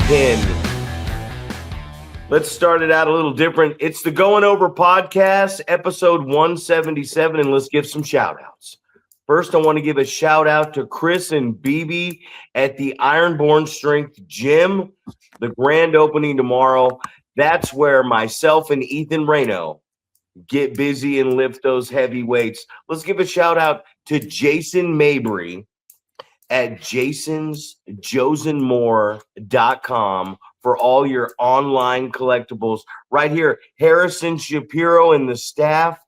pin. Let's start it out a little different. It's the Going Over Podcast, episode 177, and let's give some shout-outs. First, I want to give a shout-out to Chris and BB at the Ironborn Strength Gym, the grand opening tomorrow. That's where myself and Ethan Reno get busy and lift those heavy weights. Let's give a shout-out to Jason Mabry at jasonsjosenmore.com for all your online collectibles. Right here, Harrison Shapiro and the staff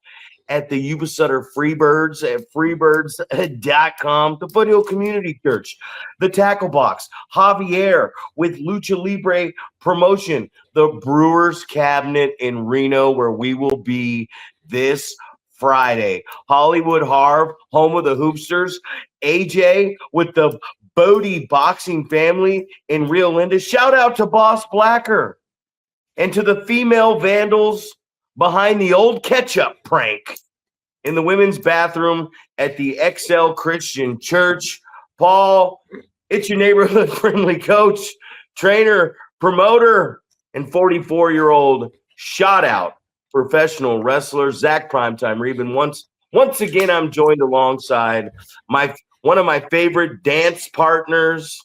at the Yuba Sutter Freebirds at freebirds.com, the Foothill Community Church, the Tackle Box, Javier with Lucha Libre Promotion, the Brewers Cabinet in Reno, where we will be this Friday, Hollywood Harv, home of the Hoopsters, AJ with the Bodie Boxing Family in Rio Linda. Shout out to Boss Blacker and to the female vandals behind the old ketchup prank in the women's bathroom at the XL Christian Church. Paul, it's your neighborhood friendly coach, trainer, promoter, and 44-year-old shout out professional wrestler, Zack Primetime Reeb. And once again, I'm joined alongside one of my favorite dance partners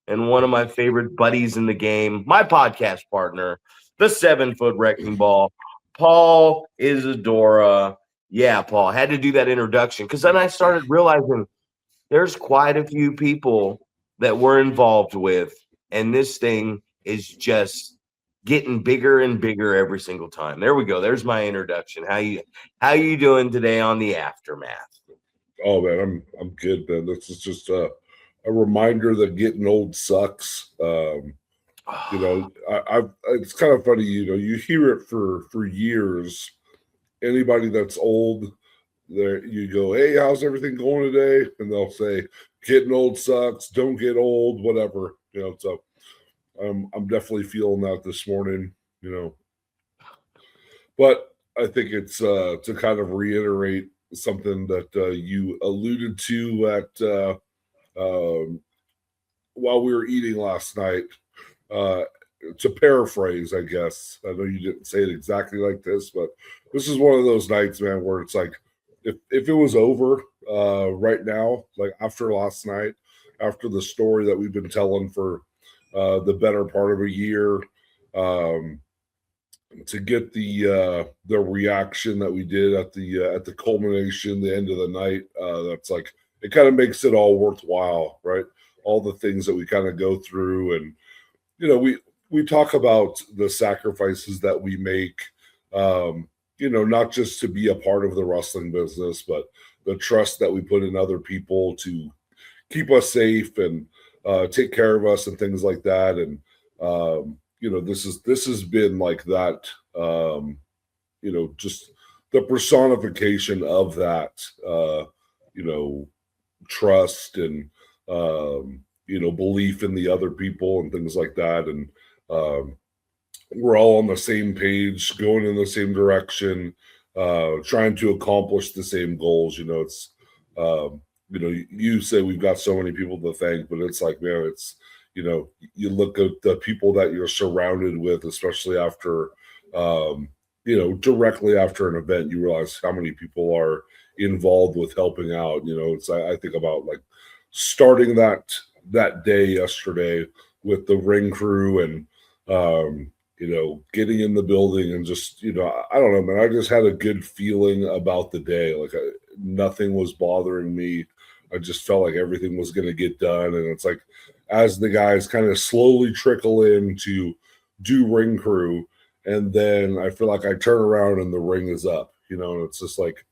and one of my favorite buddies in the game, my podcast partner, the 7-foot wrecking ball, Paul Isadora. Yeah, Paul, had to do that introduction because then I started realizing there's quite a few people that we're involved with, and this thing is just getting bigger and bigger every single time. There we go. There's my introduction. How you doing today on the Aftermath? Oh man, I'm good, man. This is just a reminder that getting old sucks. It's kind of funny, you hear it for years. Anybody that's old, there you go, hey, how's everything going today? And they'll say, getting old sucks, don't get old, whatever. So I'm definitely feeling that this morning, But I think it's to kind of reiterate something that you alluded to at while we were eating last night. To paraphrase, I guess. I know you didn't say it exactly like this, but this is one of those nights, man, where it's like if it was over right now, like after last night, after the story that we've been telling for the better part of a year, to get the reaction that we did at the culmination, the end of the night, that's like it kind of makes it all worthwhile, right? All the things that we kind of go through, and we talk about the sacrifices that we make, not just to be a part of the wrestling business, but the trust that we put in other people to keep us safe and take care of us and things like that. And this has been like that, just the personification of that, trust and belief in the other people and things like that. And we're all on the same page, going in the same direction, trying to accomplish the same goals. It's you say we've got so many people to thank, but it's like, man, it's you look at the people that you're surrounded with, especially after directly after an event, you realize how many people are involved with helping out. I think about like starting that day yesterday with the ring crew and getting in the building and just I don't know, man, I just had a good feeling about the day. Like nothing was bothering me. I just felt like everything was going to get done. And it's like as the guys kind of slowly trickle in to do ring crew, and then I feel like I turn around and the ring is up, and it's just like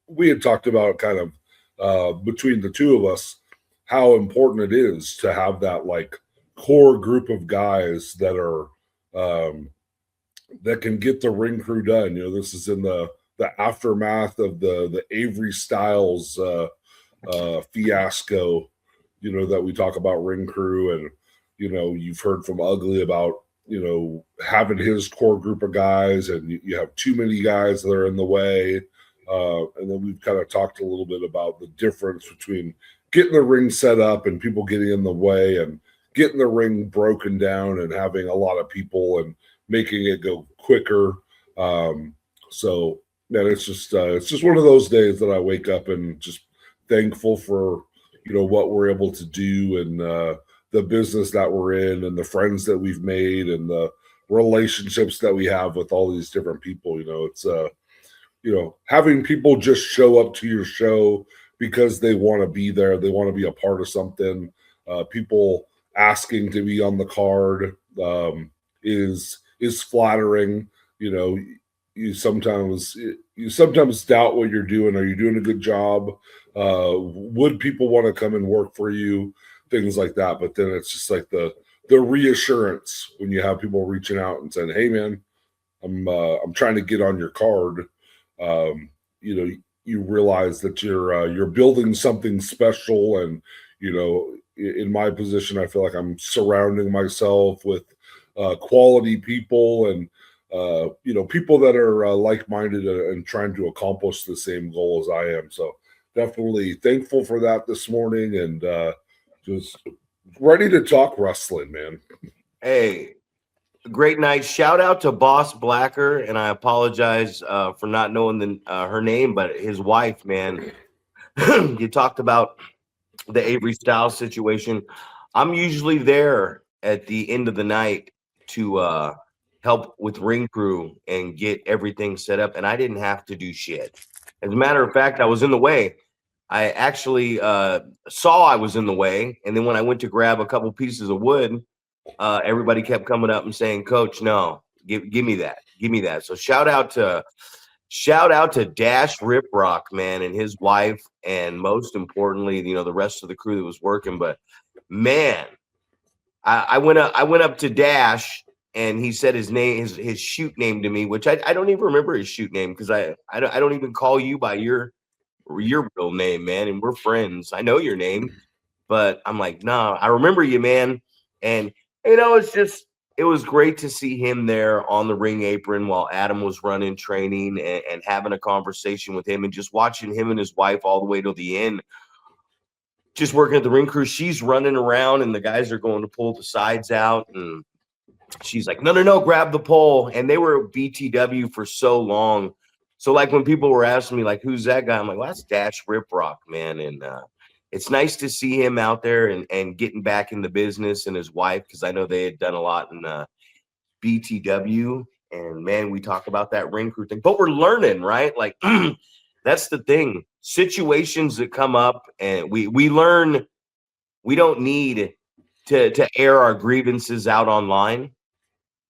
we had talked about kind of between the two of us how important it is to have that like core group of guys that are that can get the ring crew done. This is in the aftermath of the Avery Styles fiasco, that we talk about ring crew. And you've heard from Ugly about having his core group of guys, and you have too many guys that are in the way. And then we've kind of talked a little bit about the difference between getting the ring set up and people getting in the way and getting the ring broken down and having a lot of people and making it go quicker. So man, it's just one of those days that I wake up and just thankful for, what we're able to do and the business that we're in and the friends that we've made and the relationships that we have with all these different people. It's having people just show up to your show because they want to be there, they want to be a part of something. People asking to be on the card is flattering. You sometimes doubt what you're doing. Are you doing a good job? Would people want to come and work for you? Things like that. But then it's just like the reassurance when you have people reaching out and saying, "Hey, man, I'm trying to get on your card." You realize that you're building something special, and in my position, I feel like I'm surrounding myself with quality people and people that are like-minded and trying to accomplish the same goal as I am. So definitely thankful for that this morning, and just ready to talk wrestling, man. Hey, great night. Shout out to Boss Blacker, and I apologize for not knowing her name, but his wife, man. You talked about the Avery Styles situation. I'm usually there at the end of the night to help with ring crew and get everything set up, and I didn't have to do shit. As a matter of fact, I was in the way. I actually saw I was in the way, and then when I went to grab a couple pieces of wood, everybody kept coming up and saying, "Coach, no, give me that." So shout out to Dash Riprock, man, and his wife, and most importantly, the rest of the crew that was working. But man, I went up to Dash, and he said his name, his shoot name to me, which I don't even remember his shoot name because I don't even call you by your real name, man, and we're friends. I know your name, but I'm like, nah, I remember you, man. And it was great to see him there on the ring apron while Adam was running training and having a conversation with him and just watching him and his wife all the way to the end, just working at the ring crew. She's running around and the guys are going to pull the sides out, and she's like, no, grab the pole. And they were BTW for so long. So like when people were asking me like, who's that guy? I'm like, well, that's Dash Riprock, man. And it's nice to see him out there and getting back in the business, and his wife, because I know they had done a lot in BTW. And man, we talk about that ring crew thing, but we're learning, right? Like that's the thing. Situations that come up, and we learn. We don't need to air our grievances out online.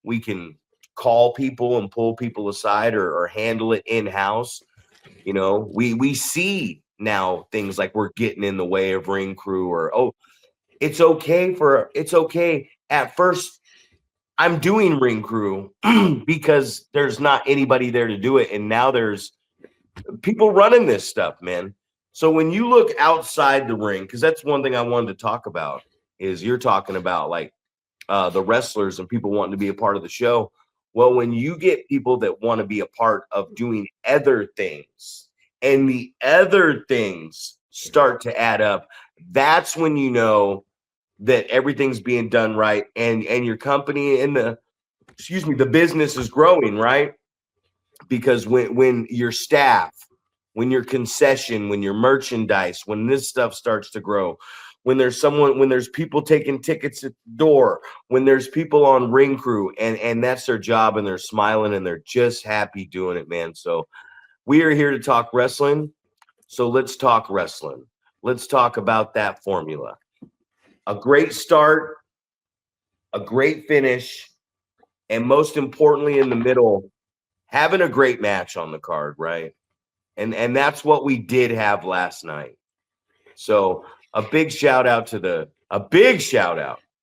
We can call people and pull people aside or handle it in-house. We see now things like we're getting in the way of ring crew, or it's okay at first. I'm doing ring crew because there's not anybody there to do it, and now there's people running this stuff, man. So when you look outside the ring, because that's one thing I wanted to talk about, is you're talking about like the wrestlers and people wanting to be a part of the show. Well, when you get people that want to be a part of doing other things, and the other things start to add up, that's when you know that everything's being done right, and your company and the business is growing, right? Because when your staff, when your concession, when your merchandise, when this stuff starts to grow, when there's people taking tickets at the door, when there's people on ring crew, and that's their job, and they're smiling and they're just happy doing it, man. So we are here to talk wrestling. So let's talk wrestling. Let's talk about that formula. A great start, a great finish, and most importantly in the middle, having a great match on the card, right? And that's what we did have last night. So a big shout out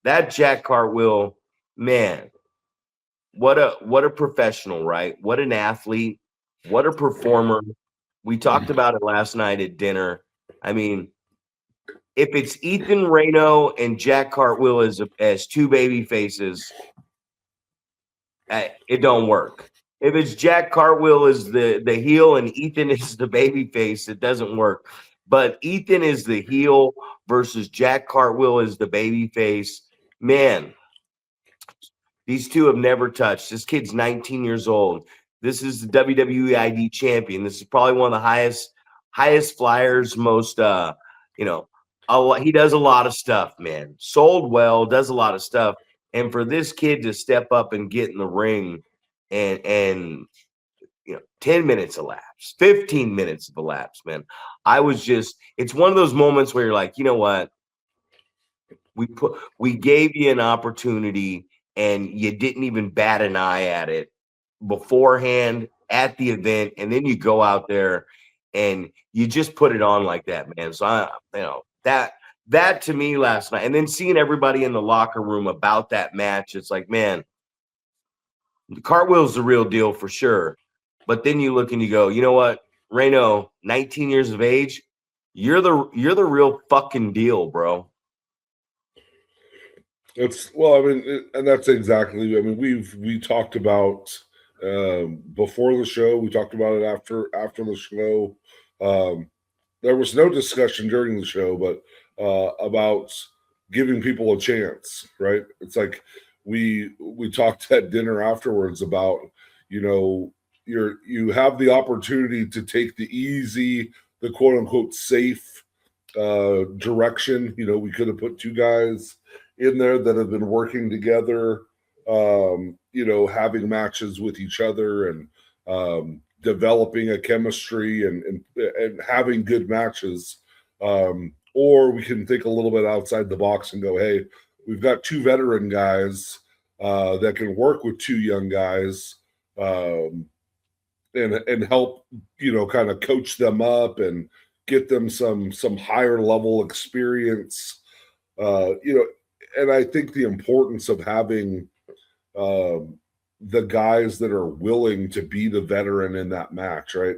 that Jack Cartwheel, man. What a professional, right? What an athlete, what a performer. We talked about it last night at dinner. I mean, if it's Ethan Reno and Jack Cartwheel as two baby faces, it don't work. If it's Jack Cartwheel is the heel and Ethan is the baby face, it doesn't work. But Ethan is the heel versus Jack Cartwheel is the baby face. man, these two have never touched. This kid's 19 years old. This is the WWE ID champion. This is probably one of the highest flyers, most you know, he does a lot of stuff, man. Sold well, does a lot of stuff. And for this kid to step up and get in the ring and 10 minutes elapsed, 15 minutes of elapsed, man. It's one of those moments where you're like, you know what? We gave you an opportunity and you didn't even bat an eye at it beforehand at the event, and then you go out there and you just put it on like that, man. So that to me last night, and then seeing everybody in the locker room about that match, it's like, man, the cartwheel's the real deal for sure. But then you look and you go, you know what, Reno, 19 years of age, you're the real fucking deal, bro. And that's exactly. I mean, we talked about before the show. We talked about it after the show. There was no discussion during the show, but about giving people a chance, right? It's like we talked at dinner afterwards about, you have the opportunity to take the easy, the quote unquote safe direction. We could have put two guys in there that have been working together, having matches with each other and developing a chemistry and having good matches. Or we can think a little bit outside the box and go, hey, we've got two veteran guys that can work with two young guys and help, kind of coach them up and get them some higher level experience, and I think the importance of having the guys that are willing to be the veteran in that match, right?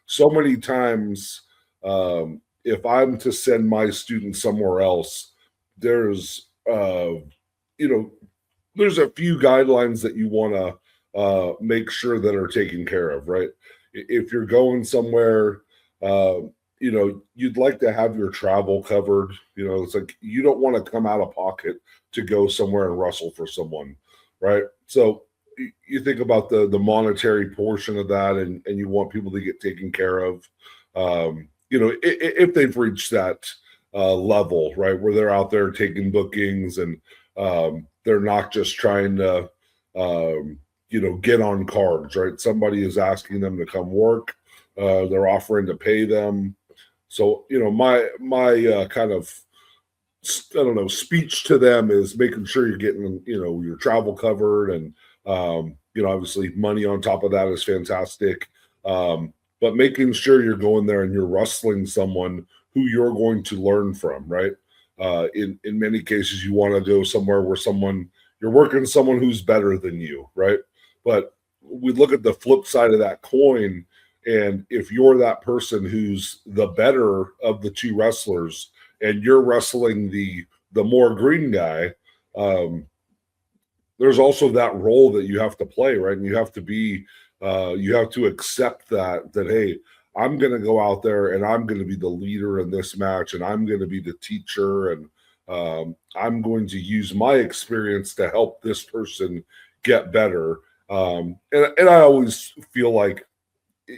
So many times, if I'm to send my students somewhere else, there's a few guidelines that you want to make sure that are taken care of, right? If you're going somewhere, you'd like to have your travel covered. It's like you don't want to come out of pocket to go somewhere and wrestle for someone, right? So you think about the monetary portion of that, and you want people to get taken care of. If they've reached that level, right, where they're out there taking bookings and they're not just trying to, get on cards, right? Somebody is asking them to come work. They're offering to pay them. So, my kind of, speech to them is making sure you're getting, your travel covered. And, obviously money on top of that is fantastic. But making sure you're going there and you're wrestling someone who you're going to learn from, right? In many cases, you want to go somewhere where you're working someone who's better than you, right? But we look at the flip side of that coin. And if you're that person who's the better of the two wrestlers and you're wrestling the more green guy, there's also that role that you have to play, right? And you have to be, you have to accept that, hey, I'm going to go out there and I'm going to be the leader in this match and I'm going to be the teacher and I'm going to use my experience to help this person get better. And I always feel like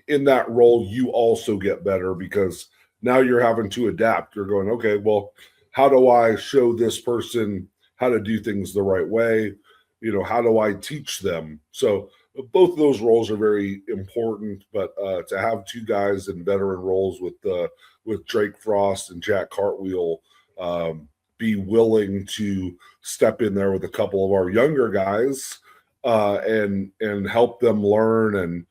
in that role, you also get better because now you're having to adapt. You're going, okay, well, how do I show this person how to do things the right way? How do I teach them? So both of those roles are very important, but to have two guys in veteran roles with Drake Frost and Jack Cartwheel be willing to step in there with a couple of our younger guys and help them learn and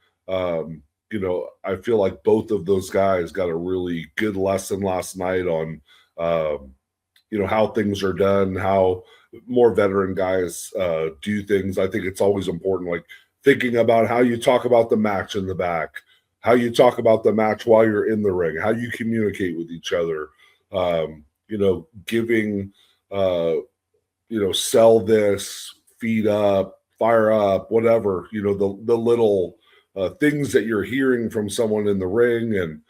I feel like both of those guys got a really good lesson last night on, how things are done, how more veteran guys do things. I think it's always important, like thinking about how you talk about the match in the back, how you talk about the match while you're in the ring, how you communicate with each other, giving, sell this, feed up, fire up, whatever, the little things that you're hearing from someone in the ring. And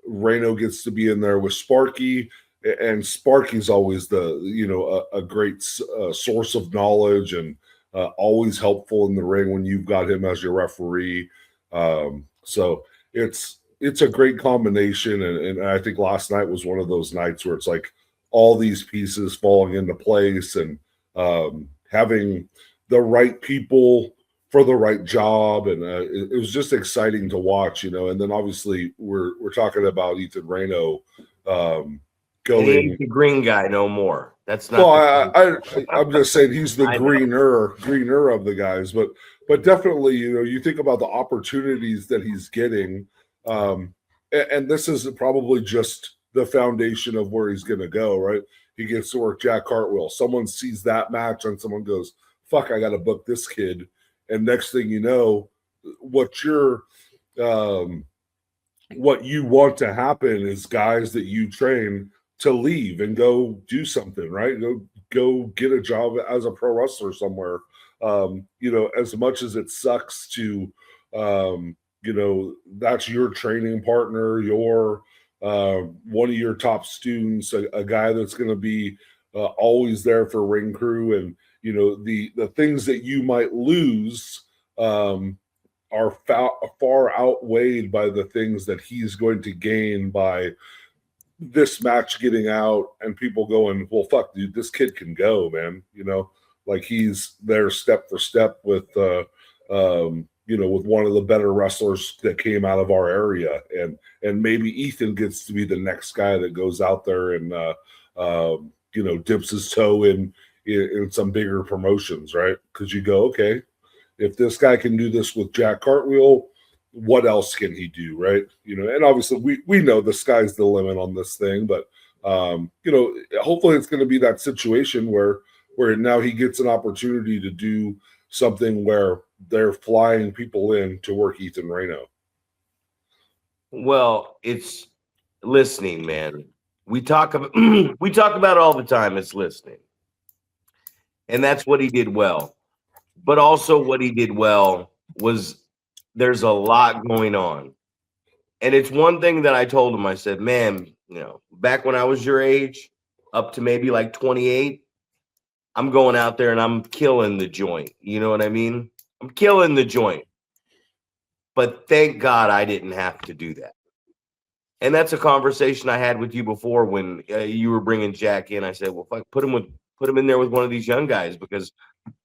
Reno gets to be in there with Sparky and Sparky's always a great source of knowledge and always helpful in the ring when you've got him as your referee. So it's a great combination, and I think last night was one of those nights where it's like all these pieces falling into place and having the right people for the right job, and it was just exciting to watch, And then obviously we're talking about Ethan Reno And he ain't going. the green guy no more. That's not. Well, I'm just saying he's the greener of the guys, but definitely, you think about the opportunities that he's getting, and this is probably just the foundation of where he's going to go, right? He gets to work Jack Cartwheel. Someone sees that match and someone goes, "Fuck, I got to book this kid." And next thing you know, what you want to happen is guys that you train to leave and go do something, right? Go get a job as a pro wrestler somewhere. As much as it sucks to, that's your training partner, your one of your top students, a guy that's going to be always there for ring crew, and the things that you might lose are far outweighed by the things that he's going to gain by this match getting out and people going, well, fuck, dude, this kid can go, man. Like he's there step for step with, with one of the better wrestlers that came out of our area, and maybe Ethan gets to be the next guy that goes out there and dips his toe in some bigger promotions, right? Because you go, okay, if this guy can do this with Jack Cartwheel, what else can he do, right? And obviously we know the sky's the limit on this thing, but hopefully it's going to be that situation where now he gets an opportunity to do something where they're flying people in to work Ethan Reno. Well, it's listening, man. We talk about it all the time. It's listening. And that's what he did well. But also what he did well was there's a lot going on. And it's one thing that I told him. I said, man, back when I was your age, up to maybe like 28, I'm going out there and I'm killing the joint. You know what I mean? I'm killing the joint. But thank God I didn't have to do that. And that's a conversation I had with you before when you were bringing Jack in. I said, well, fuck, put him in there with one of these young guys, because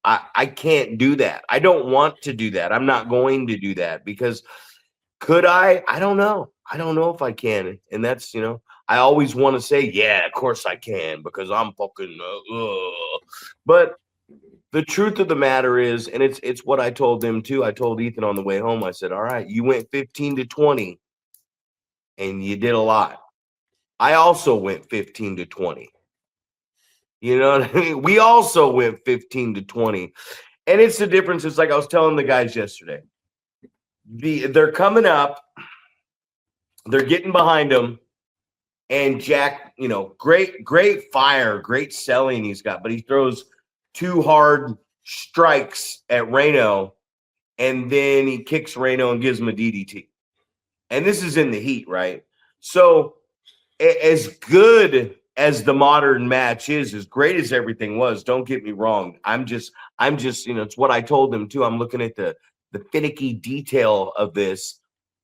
I can't do that. I don't want to do that. I'm not going to do that, because could I? I don't know. I don't know if I can. And that's, I always want to say, yeah, of course I can, because I'm fucking, but the truth of the matter is, and it's what I told them too. I told Ethan on the way home, I said, all right, you went 15-20 and you did a lot. I also went 15-20. You know what I mean? We also went 15-20. And it's the difference. It's like I was telling the guys yesterday. They're coming up. They're getting behind him. And Jack, great fire, great selling he's got. But he throws 2 hard strikes at Reno. And then he kicks Reno and gives him a DDT. And this is in the heat, right? So as good as the modern match is, as great as everything was, don't get me wrong. I'm just, it's what I told them too. I'm looking at the finicky detail of this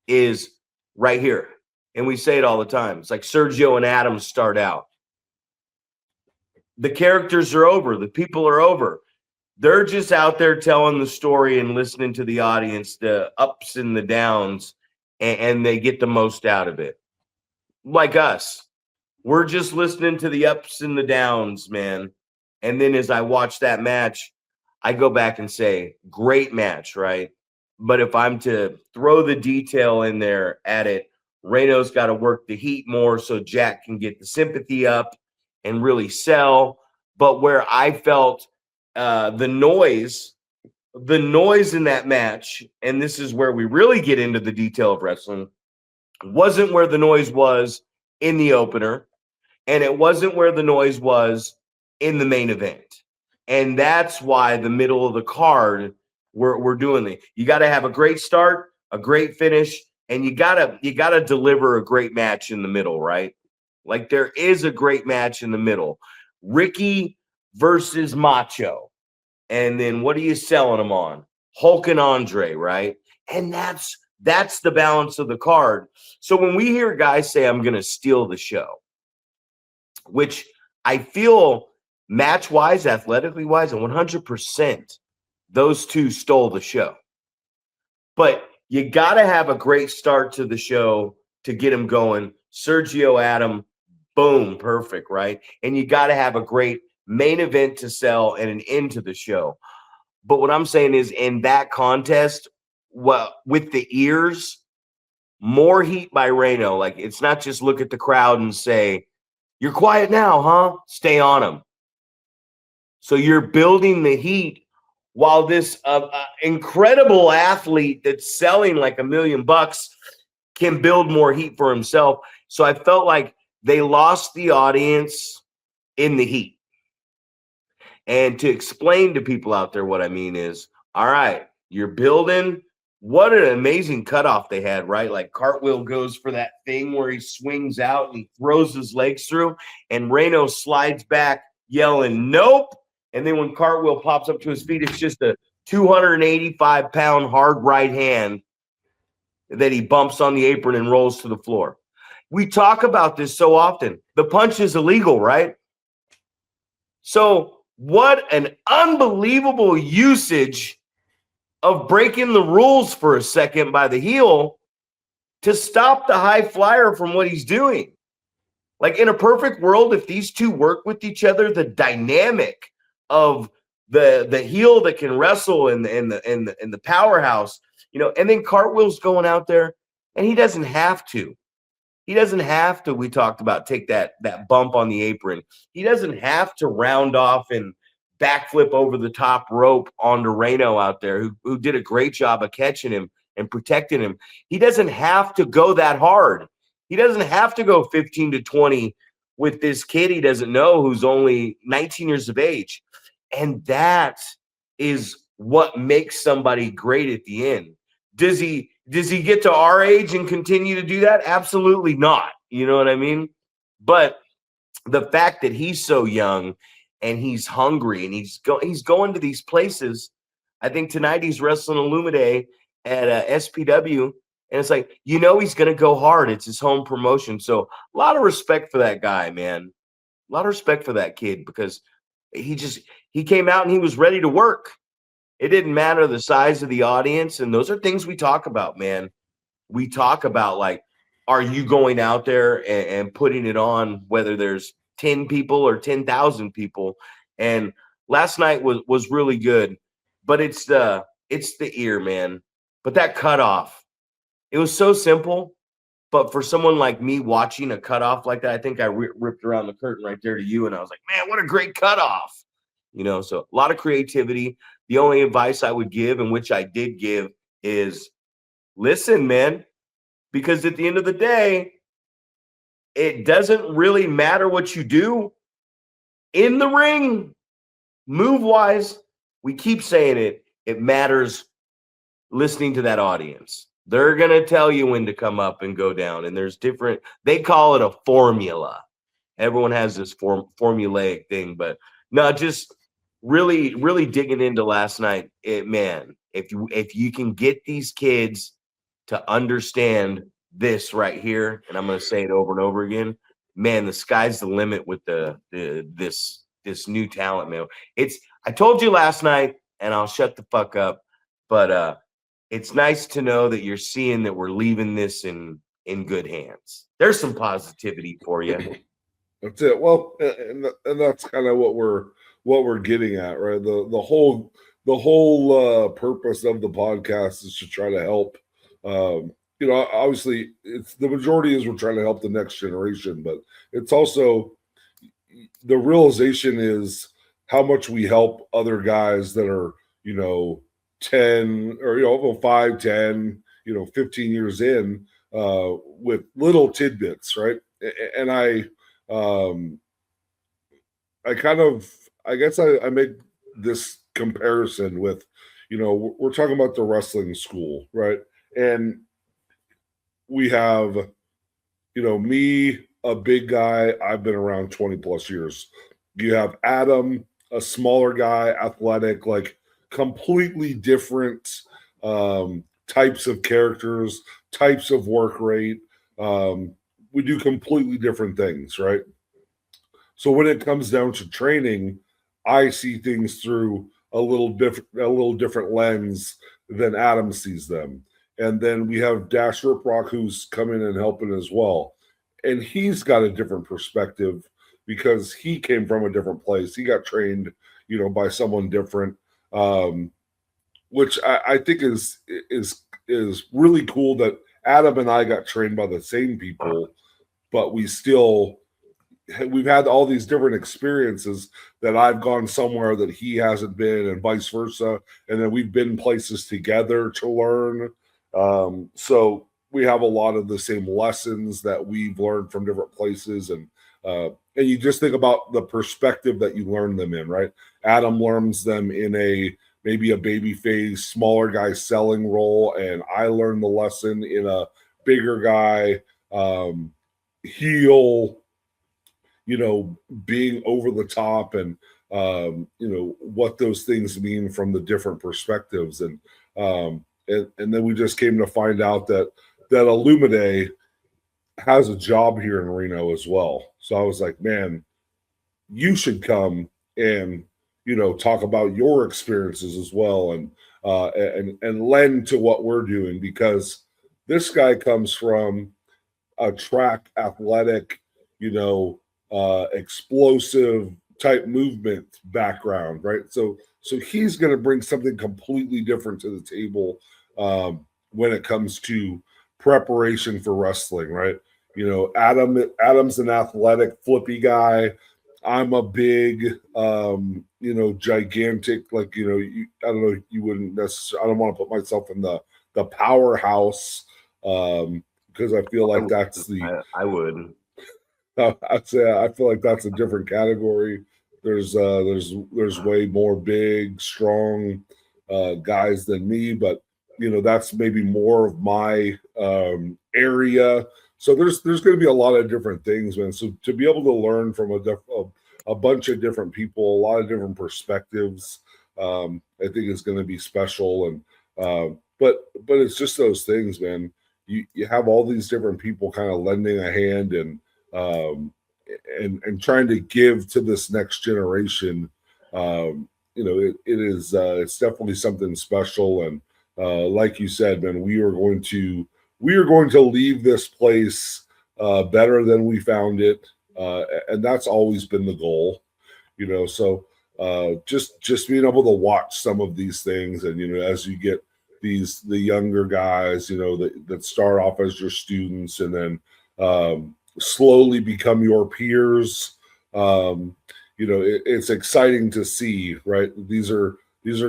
is right here. And we say it all the time. It's like Sergio and Adam start out. The characters are over. The people are over. They're just out there telling the story and listening to the audience, the ups and the downs, and they get the most out of it. Like us. We're just listening to the ups and the downs, man. And then as I watch that match, I go back and say, great match, right? But if I'm to throw the detail in there at it, Reno's got to work the heat more so Jack can get the sympathy up and really sell. But where I felt the noise in that match, and this is where we really get into the detail of wrestling, wasn't where the noise was in the opener, and it wasn't where the noise was in the main event. And that's why the middle of the card, we're doing it. You got to have a great start, a great finish, and you gotta deliver a great match in the middle, right? Like there is a great match in the middle. Ricky versus Macho. And then what are you selling them on? Hulk and Andre, right? And that's the balance of the card. So when we hear guys say, I'm going to steal the show, which I feel match-wise, athletically-wise, and 100%, those two stole the show. But you got to have a great start to the show to get him going. Sergio Adam, boom, perfect, right? And you got to have a great main event to sell and an end to the show. But what I'm saying is in that contest, with the ears, more heat by Reno. Like it's not just look at the crowd and say, you're quiet now, huh? Stay on him. So you're building the heat while this incredible athlete that's selling like $1 million can build more heat for himself. So I felt like they lost the audience in the heat. And to explain to people out there what I mean is, all right, you're building. What an amazing cutoff they had, right? Like Cartwheel goes for that thing where he swings out and he throws his legs through, and Reno slides back yelling, nope. And then when Cartwheel pops up to his feet, it's just a 285-pound hard right hand that he bumps on the apron and rolls to the floor. We talk about this so often. The punch is illegal, right? So what an unbelievable usage of breaking the rules for a second by the heel to stop the high flyer from what he's doing. Like in a perfect world, if these two work with each other, the dynamic of the heel that can wrestle and the powerhouse, and then Cartwheel's going out there and he doesn't have to. He doesn't have to, we talked about, take that bump on the apron. He doesn't have to round off and backflip over the top rope onto Reno out there, who did a great job of catching him and protecting him. He doesn't have to go that hard. He doesn't have to go 15-20 with this kid he doesn't know who's only 19 years of age. And that is what makes somebody great at the end. Does he get to our age and continue to do that? Absolutely not. You know what I mean? But the fact that he's so young and he's hungry and he's going to these places. I think tonight he's wrestling Illumide at SPW, and it's like, he's going to go hard. It's his home promotion. So a lot of respect for that guy, man. A lot of respect for that kid, because he came out and he was ready to work. It didn't matter the size of the audience. And those are things we talk about, man. We talk about, like, are you going out there and putting it on, whether there's 10 people or 10,000 people? And last night was really good, but it's the ear, man. But that cutoff, it was so simple. But for someone like me watching a cutoff like that, I think I ripped around the curtain right there to you, and I was like, man, what a great cutoff. So a lot of creativity. The only advice I would give, and which I did give, is listen, man, because at the end of the day, it doesn't really matter what you do in the ring, move-wise. We keep saying it. It matters listening to that audience. They're going to tell you when to come up and go down. And there's different, they call it a formula. Everyone has this formulaic thing, but no, just really, really digging into last night. Man, if you can get these kids to understand this right here, and I'm going to say it over and over again, man, the sky's the limit with this new talent, man. I told you last night, and I'll shut the fuck up, but it's nice to know that you're seeing that we're leaving this in good hands. There's some positivity for you. That's it. Well, and that's kind of what we're getting at, right? The whole purpose of the podcast is to try to help. Obviously, it's the majority is we're trying to help the next generation, but it's also the realization is how much we help other guys that are 10 or 5, 10, 15 years in with little tidbits, right? And I guess I make this comparison with, we're talking about the wrestling school, right? And we have, me, a big guy. I've been around 20 plus years. You have Adam, a smaller guy, athletic, like completely different types of characters, types of work rate. We do completely different things, right? So when it comes down to training, I see things through a little different lens than Adam sees them. And then we have Dash Riprock who's coming and helping as well. And he's got a different perspective because he came from a different place. He got trained, by someone different, which I think is really cool that Adam and I got trained by the same people, but we've had all these different experiences that I've gone somewhere that he hasn't been and vice versa. And then we've been places together to learn. So we have a lot of the same lessons that we've learned from different places. And you just think about the perspective that you learn them in, right? Adam learns them in maybe a baby face, smaller guy selling role. And I learned the lesson in a bigger guy, heel, being over the top and, what those things mean from the different perspectives. And then we just came to find out that Illumide has a job here in Reno as well. So I was like, man, you should come and, talk about your experiences as well and lend to what we're doing, because this guy comes from a track athletic, explosive type movement background, right? So he's going to bring something completely different to the table when it comes to preparation for wrestling, right? Adam's an athletic, flippy guy. I'm a big, gigantic, I don't know, you wouldn't necessarily, I don't want to put myself in the powerhouse because I feel like that's I would. I'd say I feel like that's a different category. There's way more big, strong guys than me, but that's maybe more of my area. So there's going to be a lot of different things, man. So to be able to learn from a bunch of different people, a lot of different perspectives, I think is going to be special. And but it's just those things, man. You have all these different people kind of lending a hand and trying to give to this next generation. It's definitely something special. And like you said, man, we are going to leave this place better than we found it, and that's always been the goal. So just being able to watch some of these things, and as you get the younger guys, that start off as your students and then slowly become your peers. It's exciting to see, right? These are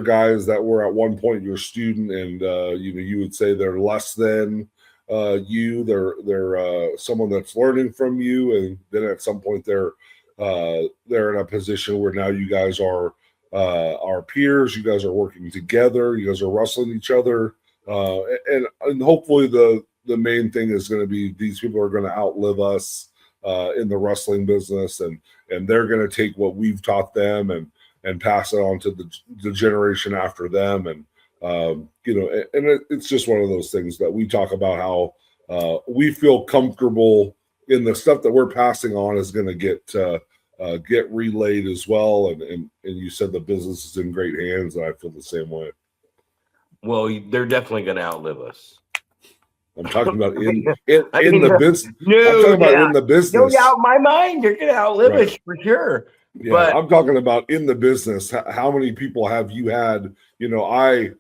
guys that were at one point your student, and you would say they're less than you. They're someone that's learning from you, and then at some point they're in a position where now you guys are peers. You guys are working together. You guys are wrestling each other, and hopefully the main thing is going to be these people are going to outlive us in the wrestling business, and they're going to take what we've taught them and pass it on to the generation after them. And it's just one of those things that we talk about, how we feel comfortable in the stuff that we're passing on is going to get relayed as well. And you said the business is in great hands, and I feel the same way. Well, they're definitely going to outlive us. I'm talking about in the business. No, I'm talking about in the business. No doubt in my mind, they're going to outlive us for sure. Yeah, but I'm talking about in the business. How many people have you had? I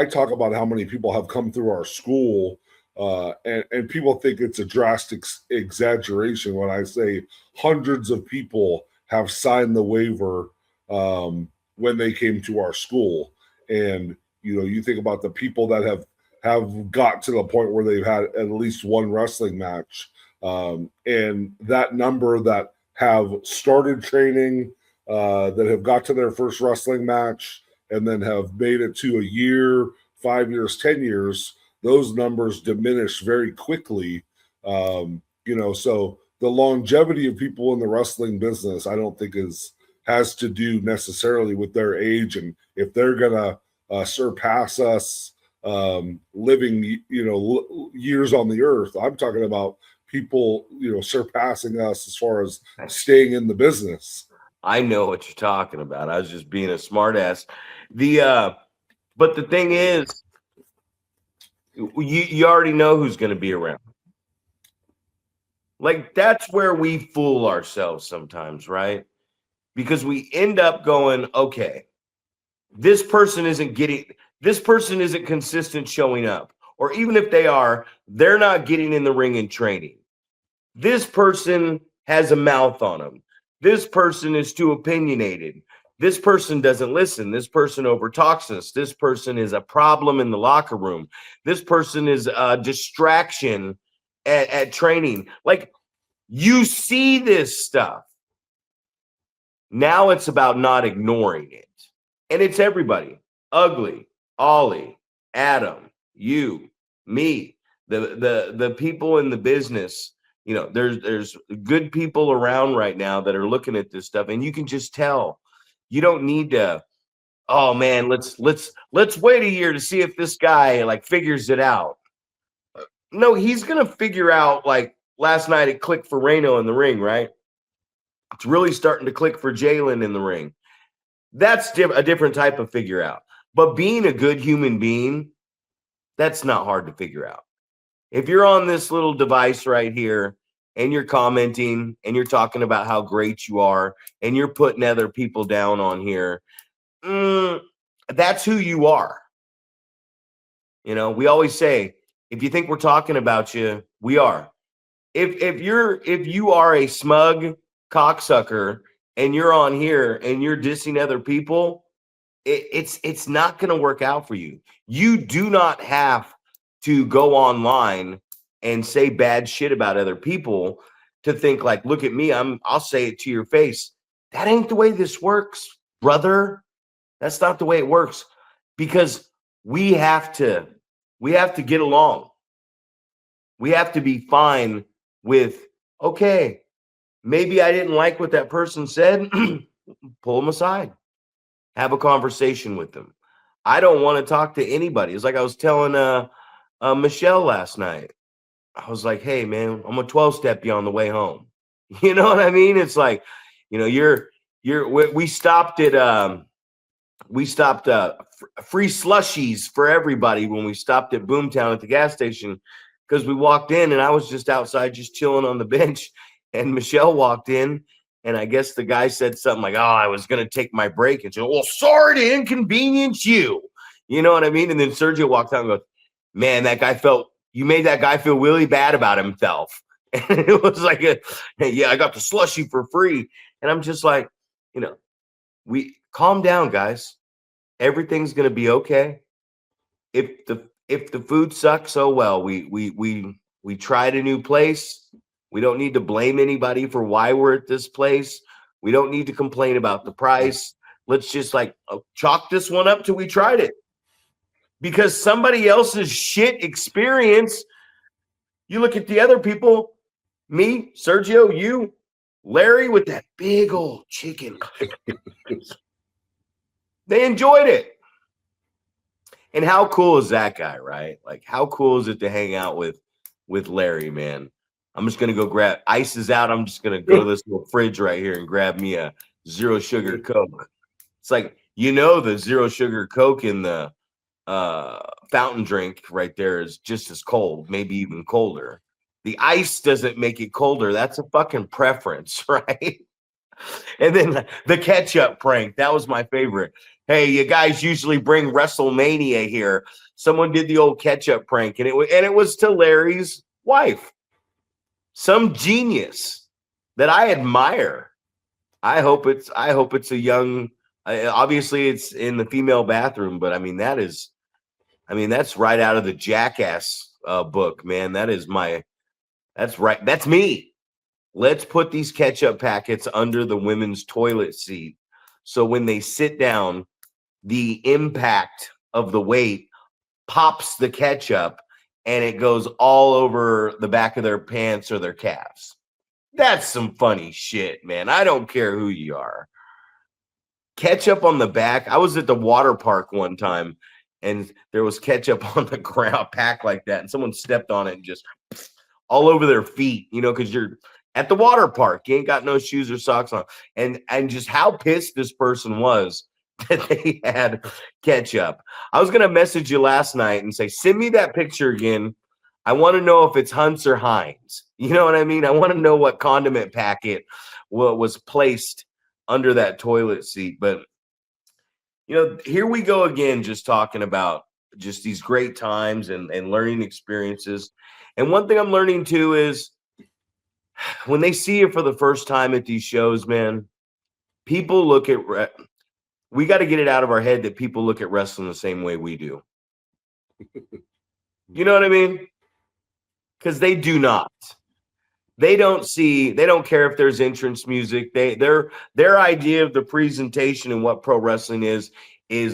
talk about how many people have come through our school, and people think it's a drastic exaggeration when I say hundreds of people have signed the waiver when they came to our school. And you think about the people that have got to the point where they've had at least one wrestling match, and that number that have started training, that have got to their first wrestling match and then have made it to a year, 5 years, 10 years, those numbers diminish very quickly. So the longevity of people in the wrestling business, I don't think has to do necessarily with their age, and if they're gonna surpass us living, years on the earth. I'm talking about people, surpassing us as far as staying in the business. I know what you're talking about. I was just being a smartass. But the thing is, you already know who's going to be around. Like, that's where we fool ourselves sometimes, right? Because we end up going, okay, this person isn't consistent showing up. Or even if they are, they're not getting in the ring and training. This person has a mouth on them. This person is too opinionated. This person doesn't listen. This person overtalks us. This person is a problem in the locker room. This person is a distraction at training. Like, you see this stuff. Now it's about not ignoring it. And it's everybody. Ugly, Ollie, Adam, you, me, the people in the business. There's good people around right now that are looking at this stuff, and you can just tell. You don't need to, oh man, let's wait a year to see if this guy like figures it out. No, he's gonna figure out, like last night it clicked for Reno in the ring, right? It's really starting to click for Jalen in the ring. That's a different type of figure out. But being a good human being, that's not hard to figure out. If you're on this little device right here and you're commenting and you're talking about how great you are and you're putting other people down on here, that's who you are. We always say, if you think we're talking about you, we are. If you are a smug cocksucker and you're on here and you're dissing other people, it's not going to work out for you. You do not have to go online and say bad shit about other people to think like, look at me, I'll say it to your face. That ain't the way this works, brother. That's not the way it works, because we have to get along. We have to be fine with, okay, maybe I didn't like what that person said. Pull them aside. Have a conversation with them. I don't want to talk to anybody. It's like I was telling Michelle last night. I was like, hey, man, I'm a 12-step you on the way home. You know what I mean? It's like, we stopped at free slushies for everybody when we stopped at Boomtown at the gas station, because we walked in and I was just outside just chilling on the bench, and Michelle walked in, and I guess the guy said something like, oh, I was going to take my break. And she said, well, sorry to inconvenience you. You know what I mean? And then Sergio walked out and goes, man, you made that guy feel really bad about himself. And it was like, yeah, I got the slushie for free. And I'm just like, we calm down, guys. Everything's going to be okay. If the food sucks, oh well, we tried a new place. We don't need to blame anybody for why we're at this place. We don't need to complain about the price. Let's just chalk this one up till we tried it. Because somebody else's shit experience, you look at the other people, me, Sergio, you, Larry with that big old chicken. They enjoyed it. And how cool is that guy, right? Like, how cool is it to hang out with Larry, man? I'm just going to go grab, ice is out. I'm just going to go to this little fridge right here and grab me a zero sugar Coke. It's like, the zero sugar Coke in the fountain drink right there is just as cold, maybe even colder. The ice doesn't make it colder. That's a fucking preference, right? And then the ketchup prank, that was my favorite. Hey, you guys usually bring WrestleMania here. Someone did the old ketchup prank, and it was to Larry's wife. Some genius that I admire. I hope it's a young. Obviously, it's in the female bathroom, but that's right out of the Jackass book, man. That's right. That's me. Let's put these ketchup packets under the women's toilet seat, so when they sit down, the impact of the weight pops the ketchup and it goes all over the back of their pants or their calves. That's some funny shit, man. I don't care who you are. Ketchup on the back. I was at the water park one time and there was ketchup on the ground packed like that. And someone stepped on it and just all over their feet, because you're at the water park. You ain't got no shoes or socks on. And just how pissed this person was that they had ketchup. I was going to message you last night and say, send me that picture again. I want to know if it's Hunt's or Heinz. You know what I mean? I want to know what condiment packet was placed under that toilet seat. But, here we go again, just talking about just these great times and learning experiences. And one thing I'm learning too is when they see you for the first time at these shows, man, people look at, we got to get it out of our head that people look at wrestling the same way we do. You know what I mean? Because they do not. They don't care if there's entrance music. Their idea of the presentation and what pro wrestling is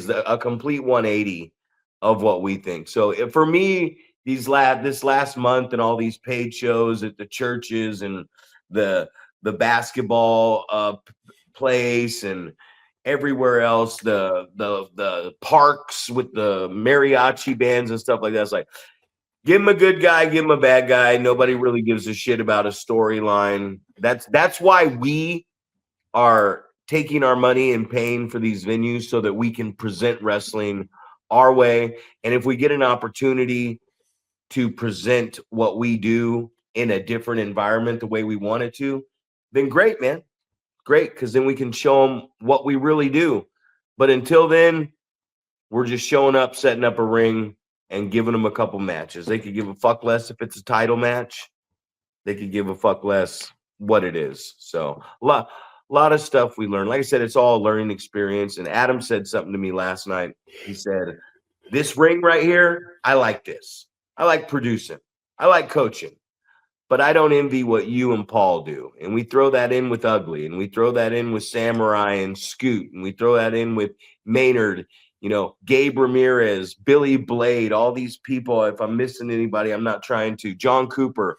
a complete 180 of what we think. So for me, this last month and all these paid shows at the churches and the basketball place and everywhere else, the parks with the mariachi bands and stuff like that. It's like, give him a good guy, give him a bad guy. Nobody really gives a shit about a storyline. That's why we are taking our money and paying for these venues so that we can present wrestling our way. And if we get an opportunity to present what we do in a different environment the way we want it to, then great, man. Great, because then we can show them what we really do. But until then, we're just showing up, setting up a ring, and giving them a couple matches. They could give a fuck less if it's a title match. They could give a fuck less what it is. So a lot of stuff we learn. Like I said, it's all a learning experience. And Adam said something to me last night. He said, this ring right here, I like this. I like producing. I like coaching. But I don't envy what you and Paul do. And we throw that in with Ugly. And we throw that in with Samurai and Scoot. And we throw that in with Maynard, Gabe Ramirez, Billy Blade, all these people. If I'm missing anybody, I'm not trying to. John Cooper.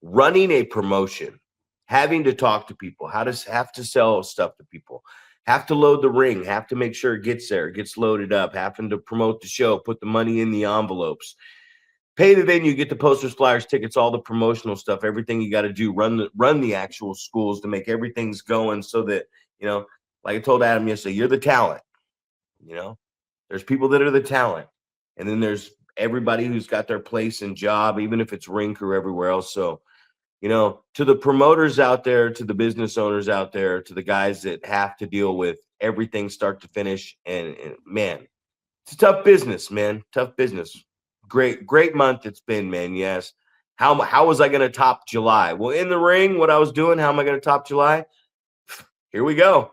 Running a promotion, having to talk to people, have to sell stuff to people, have to load the ring, have to make sure it gets there, it gets loaded up, having to promote the show, put the money in the envelopes, pay the venue, get the posters, flyers, tickets, all the promotional stuff, everything you got to do, run the actual schools to make everything's going so that, like I told Adam yesterday, you're the talent. There's people that are the talent. And then there's everybody who's got their place and job, even if it's ring crew everywhere else. So, to the promoters out there, to the business owners out there, to the guys that have to deal with everything start to finish. And man, it's a tough business, man. Tough business. Great month it's been, man. Yes. How was I going to top July? Well, in the ring, what I was doing, how am I going to top July? Here we go.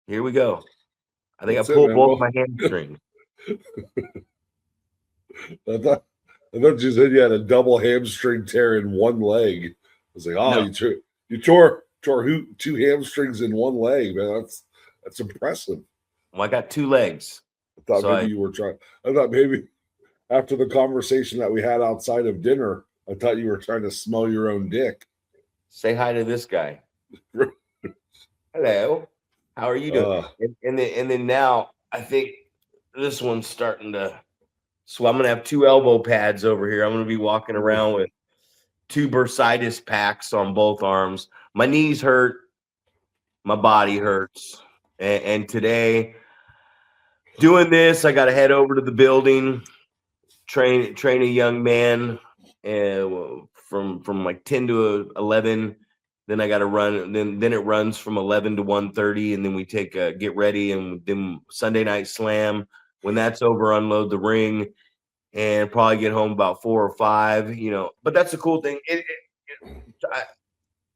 I think I pulled both my hamstrings. I thought you said you had a double hamstring tear in one leg. I was like, oh, no. You tore two hamstrings in one leg, man. That's impressive. Well, I got two legs. I thought maybe after the conversation that we had outside of dinner, I thought you were trying to smell your own dick. Say hi to this guy. Hello. How are you doing? And then now I think this one's starting to. So I'm going to have two elbow pads over here. I'm going to be walking around with two bursitis packs on both arms. My knees hurt. My body hurts. And today, doing this, I got to head over to the building, train a young man from like 10 to 11. Then I got to run. Then it runs from 11 to 1:30. And then we take get ready. And then Sunday night slam. When that's over, unload the ring and probably get home about 4 or 5, But that's the cool thing.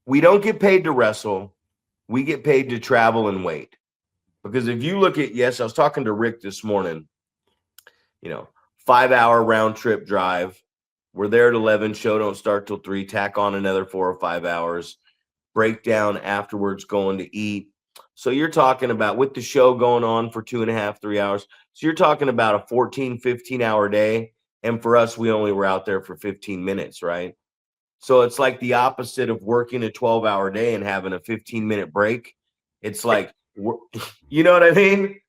We don't get paid to wrestle. We get paid to travel and wait. Because if you look at, I was talking to Rick this morning, 5-hour round trip drive. We're there at 11. Show don't start till 3. Tack on another 4 or 5 hours. Breakdown afterwards, going to eat. So you're talking about, with the show going on for 2.5, 3 hours. So you're talking about a 14, 15-hour day. And for us, we only were out there for 15 minutes, right? So it's like the opposite of working a 12-hour day and having a 15-minute break. It's like, you know what I mean?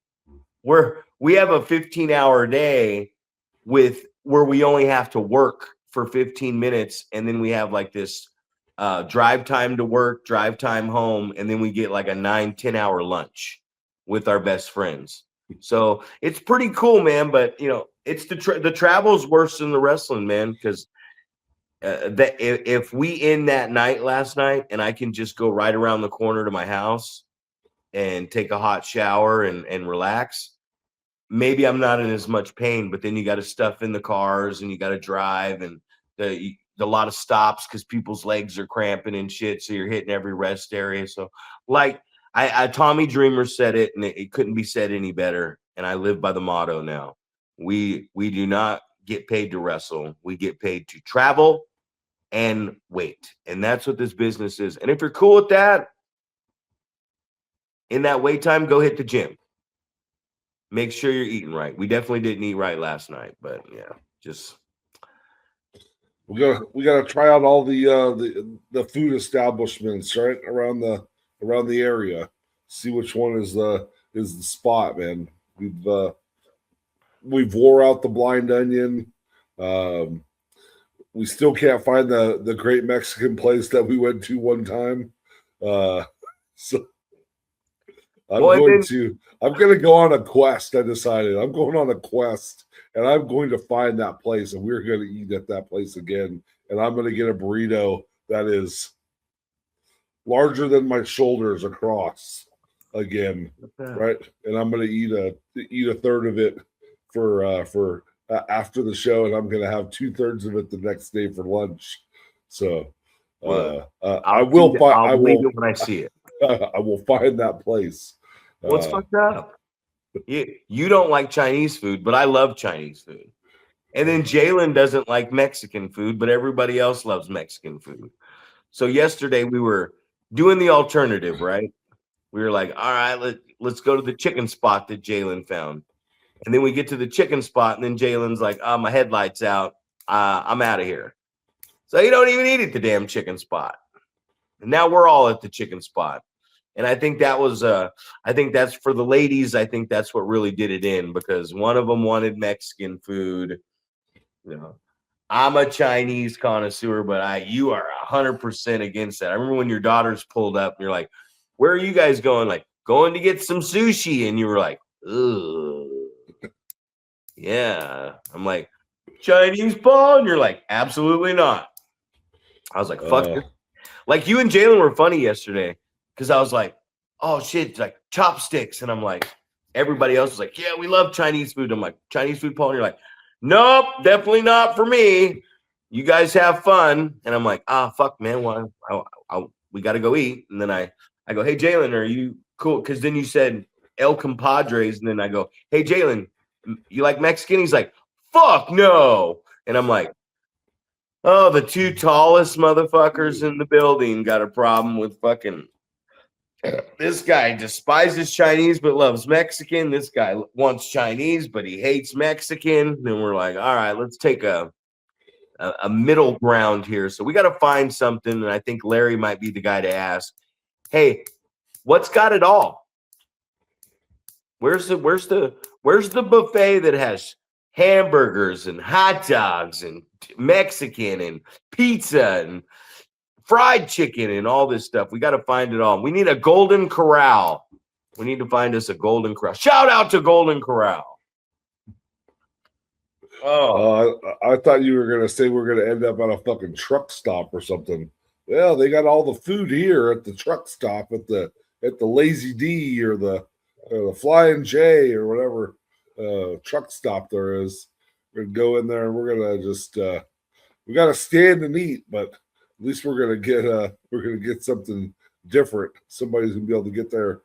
We have a 15-hour day with where we only have to work for 15 minutes, and then we have like this drive time to work, drive time home, and then we get like a 9-10 hour lunch with our best friends. So it's pretty cool, man. But it's the travel's worse than the wrestling, man, because that if we end that night last night and I can just go right around the corner to my house and take a hot shower and relax, maybe I'm not in as much pain. But then you got to stuff in the cars and you got to drive, and a lot of stops because people's legs are cramping and shit. So you're hitting every rest area. So like I Tommy Dreamer said it, and it couldn't be said any better. And I live by the motto now. We do not get paid to wrestle. We get paid to travel and wait. And that's what this business is. And if you're cool with that, in that wait time, go hit the gym. Make sure you're eating right. We definitely didn't eat right last night, but yeah, just we gotta try out all the food establishments right around the area. See which one is the spot, man. We've wore out the Blind Onion. We still can't find the great Mexican place that we went to one time. So I'm going to go on a quest. I decided I'm going on a quest, and I'm going to find that place, and we're going to eat at that place again. And I'm going to get a burrito that is larger than my shoulders across again, right? And I'm going to eat a third of it for after the show, and I'm going to have 2/3 of it the next day for lunch. So I will when I see it. I will find that place. What's fucked up? You don't like Chinese food, but I love Chinese food. And then Jalen doesn't like Mexican food, but everybody else loves Mexican food. So yesterday we were doing the alternative, right? We were like, all right, let's go to the chicken spot that Jalen found. And then we get to the chicken spot, and then Jalen's like, oh, my headlight's out. I'm out of here. So you don't even eat at the damn chicken spot. And now we're all at the chicken spot. And I think I think that's for the ladies. I think that's what really did it in, because one of them wanted Mexican food. I'm a Chinese connoisseur, but you are 100% against that. I remember when your daughters pulled up and you're like, where are you guys going? Like, going to get some sushi. And you were like, ugh. Yeah. I'm like, Chinese, Paul? And you're like, absolutely not. I was like, fuck it. Like, you and Jalen were funny yesterday, because I was like, oh shit, it's like chopsticks. And I'm like, everybody else was like, yeah, we love Chinese food. I'm like, Chinese food, Paul? And you're like, nope, definitely not for me. You guys have fun. And I'm like, fuck, man. Well, we got to go eat. And then I go, hey, Jalen, are you cool? Because then you said El Compadres. And then I go, hey, Jalen, you like Mexican? He's like, fuck no. And I'm like, oh, the two tallest motherfuckers in the building got a problem with fucking. This guy despises Chinese but loves Mexican. This guy wants Chinese but he hates Mexican. Then we're like, all right, let's take a middle ground here. So we got to find something, and I think Larry might be the guy to ask. Hey, what's got it all? Where's the buffet that has hamburgers and hot dogs and Mexican and pizza and fried chicken and all this stuff? We got to find it all. We need a Golden Corral. We need to find us a Golden Corral. Shout out to Golden Corral. Oh, I thought you were going to say we're going to end up at a fucking truck stop or something. Well, they got all the food here at the truck stop at the Lazy D or the Flying J or whatever truck stop there is. We're going to go in there and we're going to just we got to stand and eat, but at least we're gonna get something different. Somebody's gonna be able to get their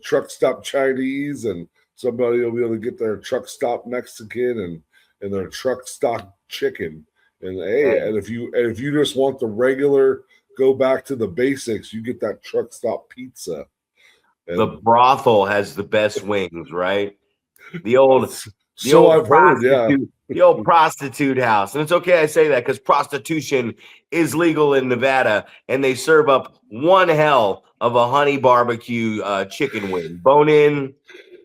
truck stop Chinese, and somebody will be able to get their truck stop Mexican and their truck stop chicken. And and if you just want the regular, go back to the basics, you get that truck stop pizza. And the brothel has the best wings, right? The old I've heard, yeah. the old prostitute house. And it's okay I say that because prostitution is legal in Nevada, and they serve up one hell of a honey barbecue chicken wing, bone in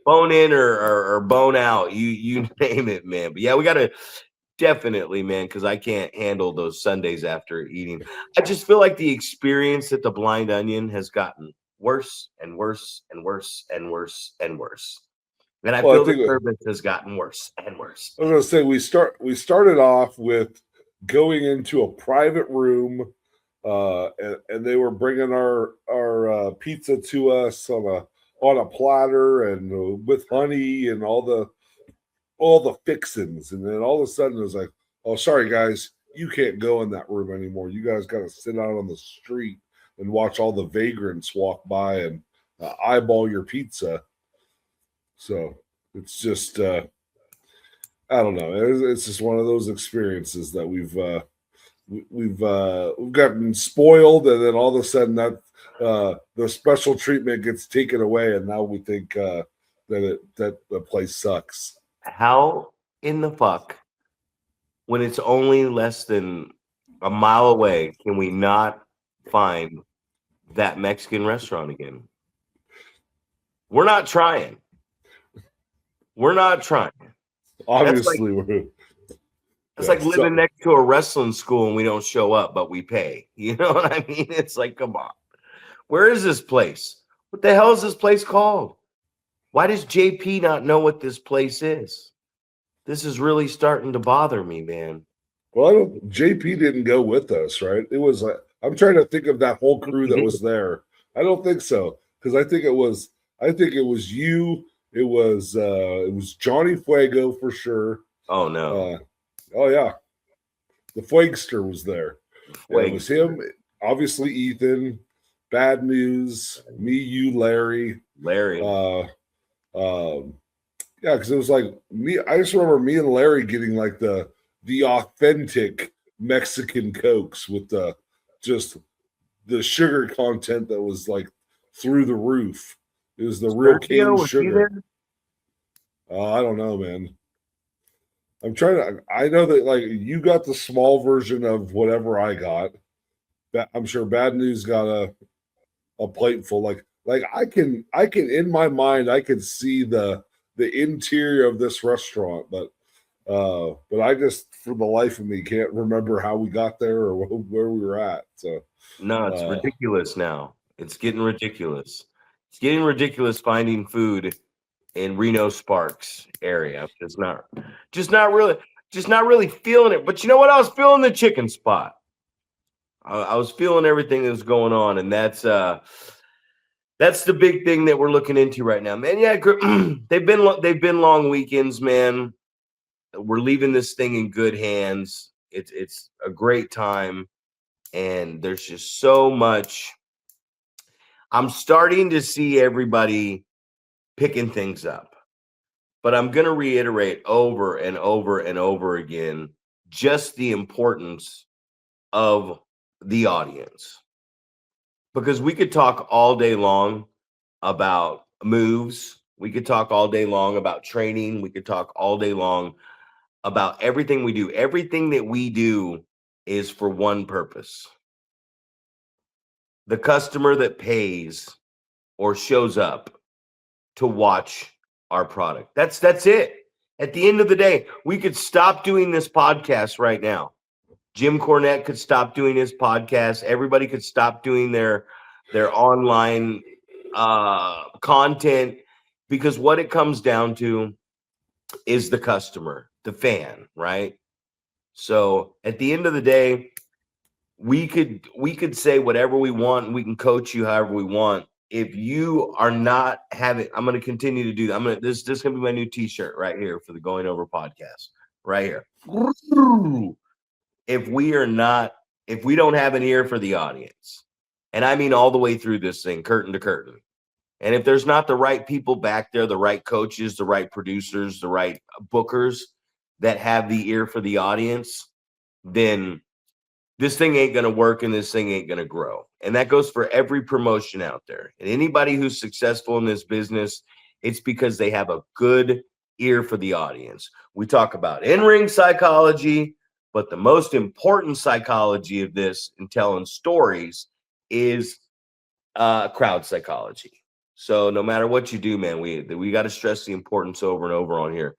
or bone out. You name it, man. But yeah, we got to definitely, man, because I can't handle those Sundays after eating. I just feel like the experience at the Blind Onion has gotten worse and worse and worse and worse and worse. And I feel the service has gotten worse and worse. I was gonna say we started off with going into a private room, and they were bringing our pizza to us on a platter and with honey and all the fixings, and then all of a sudden it was like, oh, sorry guys, you can't go in that room anymore. You guys got to sit out on the street and watch all the vagrants walk by and eyeball your pizza. So it's just, I don't know. It's just one of those experiences that we've gotten spoiled, and then all of a sudden that the special treatment gets taken away, and now we think that the place sucks. How in the fuck, when it's only less than a mile away, can we not find that Mexican restaurant again? We're not trying. We're not trying. Obviously, it's like living next to a wrestling school and we don't show up, but we pay. You know what I mean? It's like, come on. Where is this place? What the hell is this place called? Why does JP not know what this place is? This is really starting to bother me, man. Well, JP didn't go with us, right? It was I'm trying to think of that whole crew that was there. I don't think so, because I think it was you. It was Johnny Fuego for sure. Oh no. Oh yeah. The Fuegster was there. Yeah, it was him, obviously Ethan, Bad News, me, you, Larry. Yeah, because it was like me. I just remember me and Larry getting like the authentic Mexican Cokes with the sugar content that was like through the roof. It was the real cane sugar. I don't know, man. I know that like you got the small version of whatever I got. I'm sure Bad News got a plate full. Like I can in my mind I can see the interior of this restaurant, but I just for the life of me can't remember how we got there or where we were at. So no, it's ridiculous now. It's getting ridiculous. It's getting ridiculous finding food in Reno Sparks area. Just not really feeling it. But you know what? I was feeling the chicken spot. I was feeling everything that was going on, and that's the big thing that we're looking into right now, man. Yeah, they've been long weekends, man. We're leaving this thing in good hands. It's a great time, and there's just so much. I'm starting to see everybody picking things up, but I'm going to reiterate over and over and over again just the importance of the audience, because we could talk all day long about moves. We could talk all day long about training. We could talk all day long about everything we do. Everything that we do is for one purpose. The customer that pays or shows up to watch our product. That's it. At the end of the day, we could stop doing this podcast right now. Jim Cornette could stop doing his podcast. Everybody could stop doing their online content, because what it comes down to is the customer, the fan, right? So at the end of the day, we could say whatever we want, and we can coach you however we want. If you are not having, I'm going to continue to do that. This is going to be my new t-shirt right here for the Going Over podcast right here. If we don't have an ear for the audience, and I mean all the way through this thing, curtain to curtain, and if there's not the right people back there, the right coaches, the right producers, the right bookers that have the ear for the audience, then this thing ain't going to work and this thing ain't going to grow. And that goes for every promotion out there. And anybody who's successful in this business, it's because they have a good ear for the audience. We talk about in-ring psychology, but the most important psychology of this in telling stories is crowd psychology. So no matter what you do, man, we got to stress the importance over and over on here.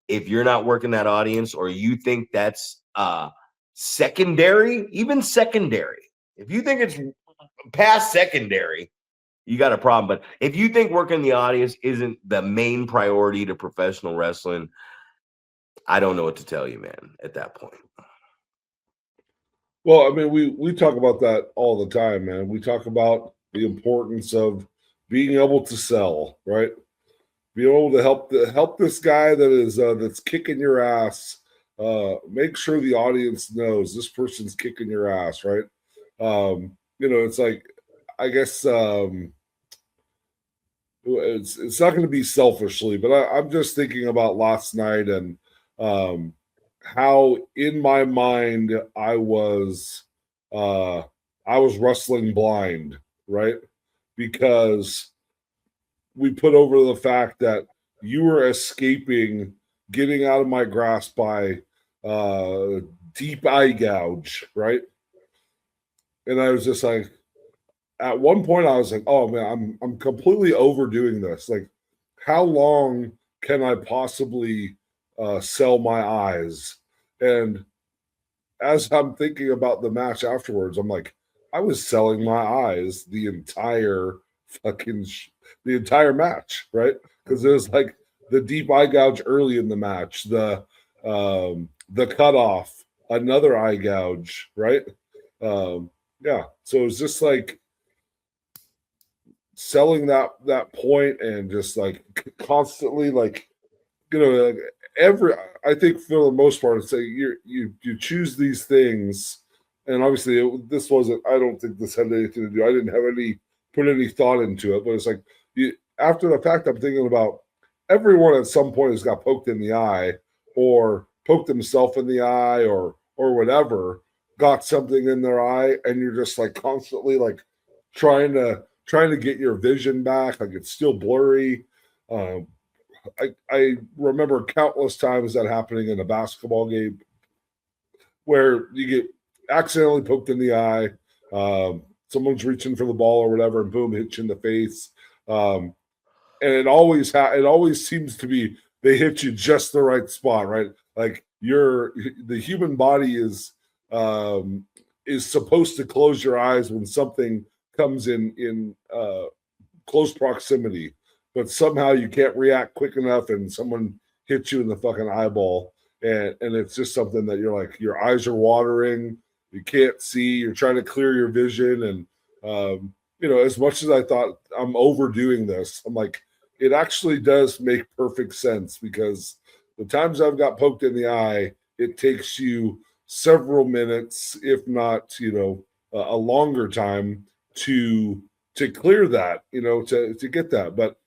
If you're not working that audience, or you think that's secondary, even secondary, if you think it's past secondary, you got a problem. But if you think working the audience isn't the main priority to professional wrestling, I don't know what to tell you, man, at that point. Well, I mean, we talk about that all the time, man. We talk about the importance of being able to sell, right? Being able to help this guy that is that's kicking your ass. Make sure the audience knows this person's kicking your ass, right? It's like, I guess it's not going to be selfishly, but I'm just thinking about last night and how in my mind I was wrestling blind, right? Because we put over the fact that you were escaping getting out of my grasp by deep eye gouge, right? And I was just like, at one point I was like, oh man, I'm completely overdoing this. Like, how long can I possibly sell my eyes? And as I'm thinking about the match afterwards, I'm like, I was selling my eyes the entire match, right? Because it was like the deep eye gouge early in the match, the cutoff, another eye gouge, right? Yeah, so it was just like selling that point and just like constantly like, like I think for the most part, it's like you choose these things, and obviously this wasn't. I don't think this had anything to do. I didn't have put any thought into it, but it's like after the fact, I'm thinking about everyone at some point has got poked in the eye or poked himself in the eye or whatever, got something in their eye, and you're just like constantly like trying to get your vision back. Like, it's still blurry. I remember countless times that happening in a basketball game where you get accidentally poked in the eye. Someone's reaching for the ball or whatever, and boom, hits you in the face. And it always seems to be they hit you just the right spot, right? Like the human body is supposed to close your eyes when something comes in close proximity, but somehow you can't react quick enough and someone hits you in the fucking eyeball, and it's just something that you're like, your eyes are watering, you can't see, you're trying to clear your vision. And as much as I thought I'm overdoing this, I'm like, it actually does make perfect sense, because the times I've got poked in the eye, it takes you several minutes, if not a longer time to clear that, to get that. But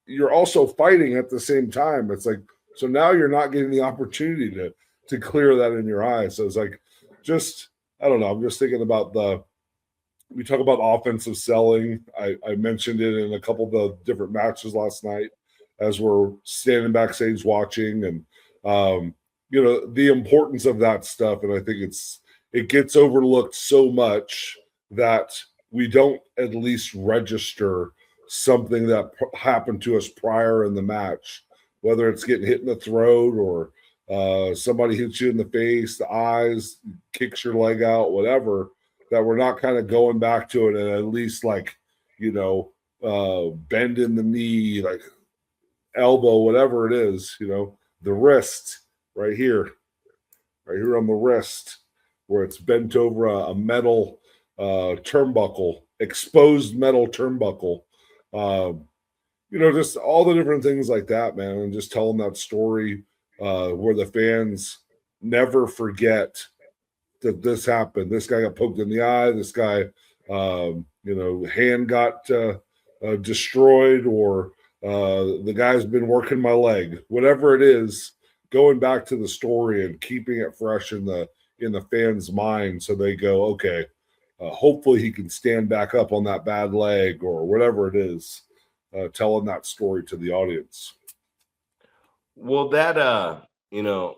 you're also fighting at the same time. It's like, so now you're not getting the opportunity to clear that in your eyes. So it's like, just, I don't know. I'm just thinking about we talk about offensive selling. I mentioned it in a couple of the different matches last night as we're standing backstage watching, and the importance of that stuff. And I think it gets overlooked so much that we don't at least register something that happened to us prior in the match, whether it's getting hit in the throat or somebody hits you in the face, the eyes, kicks your leg out, whatever, that we're not kind of going back to it and at least like, bend in the knee, like elbow, whatever it is, the wrist right here on the wrist, where it's bent over a metal turnbuckle, exposed metal turnbuckle. Just all the different things like that, man, and just telling that story where the fans never forget that this happened. This guy got poked in the eye. This guy, hand got destroyed, or the guy's been working my leg. Whatever it is, going back to the story and keeping it fresh in the fans' mind, so they go, okay, hopefully he can stand back up on that bad leg, or whatever it is. Telling that story to the audience. Well, that you know,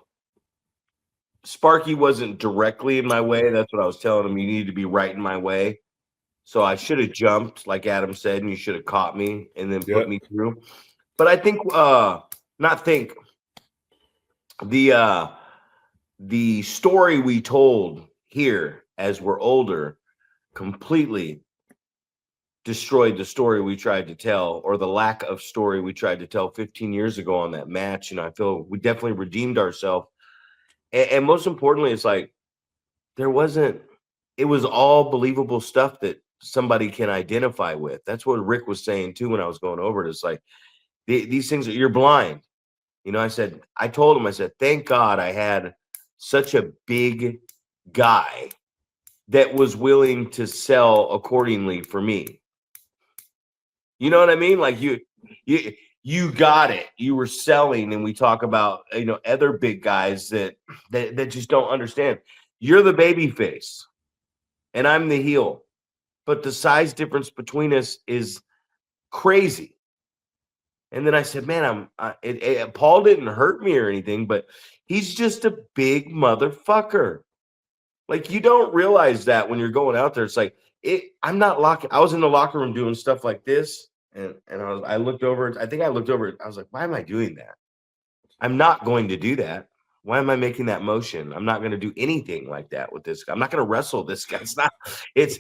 Sparky wasn't directly in my way. That's what I was telling him. You needed to be right in my way. So I should have jumped, like Adam said, and you should have caught me and then Yeah. put me through. But I think not think the the story we told here as we're older completely destroyed the story we tried to tell, or the lack of story we tried to tell 15 years ago on that match. I feel we definitely redeemed ourselves. And most importantly, it's like there wasn't, it was all believable stuff that somebody can identify with. That's what Rick was saying too when I was going over it. It's like these things, you're blind. I told him, I said, thank God I had such a big guy that was willing to sell accordingly for me. You know what I mean? Like you got it. You were selling, and we talk about other big guys that just don't understand. You're the baby face, and I'm the heel, but the size difference between us is crazy. And then I said, man, Paul didn't hurt me or anything, but he's just a big motherfucker. Like, you don't realize that when you're going out there. It's like, I'm not locking. I was in the locker room doing stuff like this. And I looked over. I think I looked over. I was like, why am I doing that? I'm not going to do that. Why am I making that motion? I'm not going to do anything like that with this guy. I'm not going to wrestle this guy. It's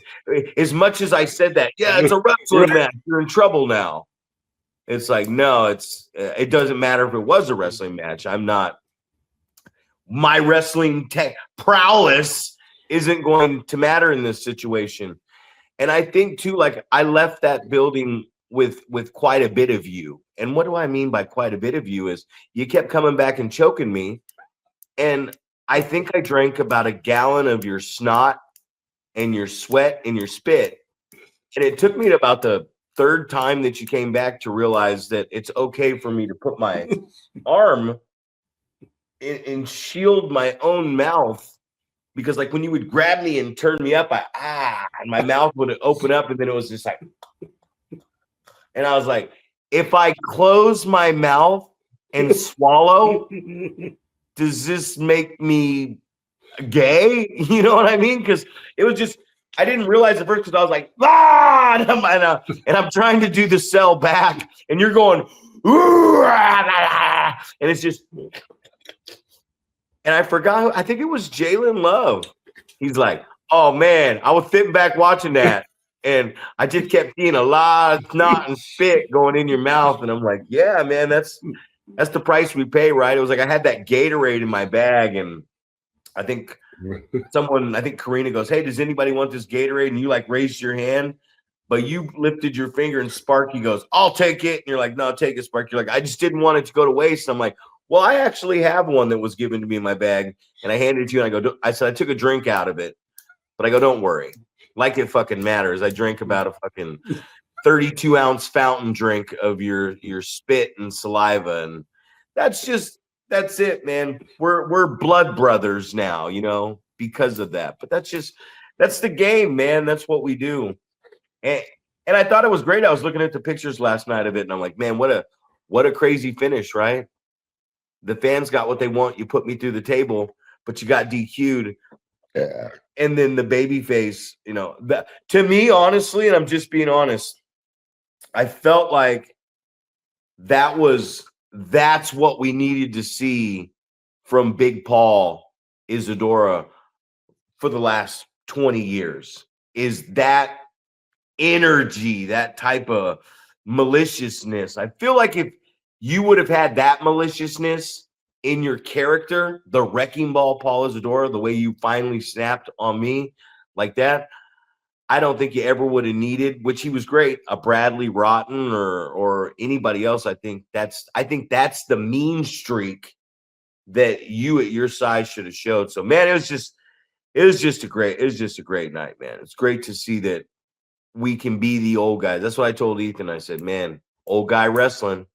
as much as I said that. Yeah, it's a wrestling match. You're in trouble now. It's like, no, it doesn't matter if it was a wrestling match. I'm not. My wrestling prowess isn't going to matter in this situation. And I think too, like, I left that building with quite a bit of you. And what do I mean by quite a bit of you is you kept coming back and choking me. And I think I drank about a gallon of your snot and your sweat and your spit. And it took me to about the third time that you came back to realize that it's okay for me to put my arm and shield my own mouth. Because like when you would grab me and turn me up, and my mouth would open up, and then it was just like, and I was like, if I close my mouth and swallow, does this make me gay? You know what I mean? Because it was just, I didn't realize at first because I was like, and I'm trying to do the cell back, and you're going, and it's just. And I forgot, I think it was Jalen Love. He's like, oh man, I was sitting back watching that. And I just kept seeing a lot of snot and spit going in your mouth. And I'm like, yeah, man, that's the price we pay, right? It was like I had that Gatorade in my bag. And I think Karina goes, hey, does anybody want this Gatorade? And you like raised your hand, but you lifted your finger, and Sparky goes, I'll take it. And you're like, no, take it, Sparky. You're like, I just didn't want it to go to waste. And I'm like, well, I actually have one that was given to me in my bag, and I handed it to you, and I said, I took a drink out of it, but I go, don't worry. Like it fucking matters. I drank about a fucking 32-ounce fountain drink of your spit and saliva, and that's it, man. We're blood brothers now, because of that. But that's the game, man. That's what we do. And I thought it was great. I was looking at the pictures last night of it, and I'm like, man, what a crazy finish, right? The fans got what they want. You put me through the table, but you got DQ'd. Yeah. And then the baby face, to me, honestly, and I'm just being honest, I felt like that's what we needed to see from Big Paul, Isadora, for the last 20 years, is that energy, that type of maliciousness. I feel like if you would have had that maliciousness in your character, the wrecking ball Paul Isadora, the way you finally snapped on me like that, I don't think you ever would have needed, which he was great, a Bradley Rotten or anybody else. I think that's the mean streak that you at your size should have showed. So man, it was just a great night, man. It's great to see that we can be the old guys. That's what I told Ethan. I said, man, old guy wrestling.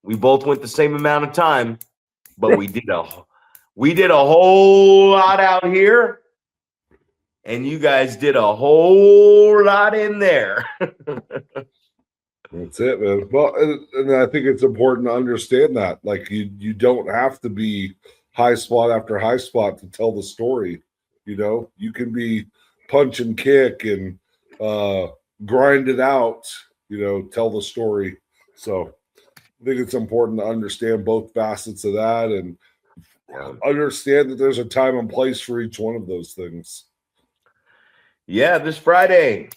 We both went the same amount of time, but we did a whole lot out here, and you guys did a whole lot in there. That's it, man. Well, and I think it's important to understand that. Like you don't have to be high spot after high spot to tell the story. You know, you can be punch and kick and grind it out, tell the story. So I think it's important to understand both facets of that and understand that there's a time and place for each one of those things. Yeah, this Friday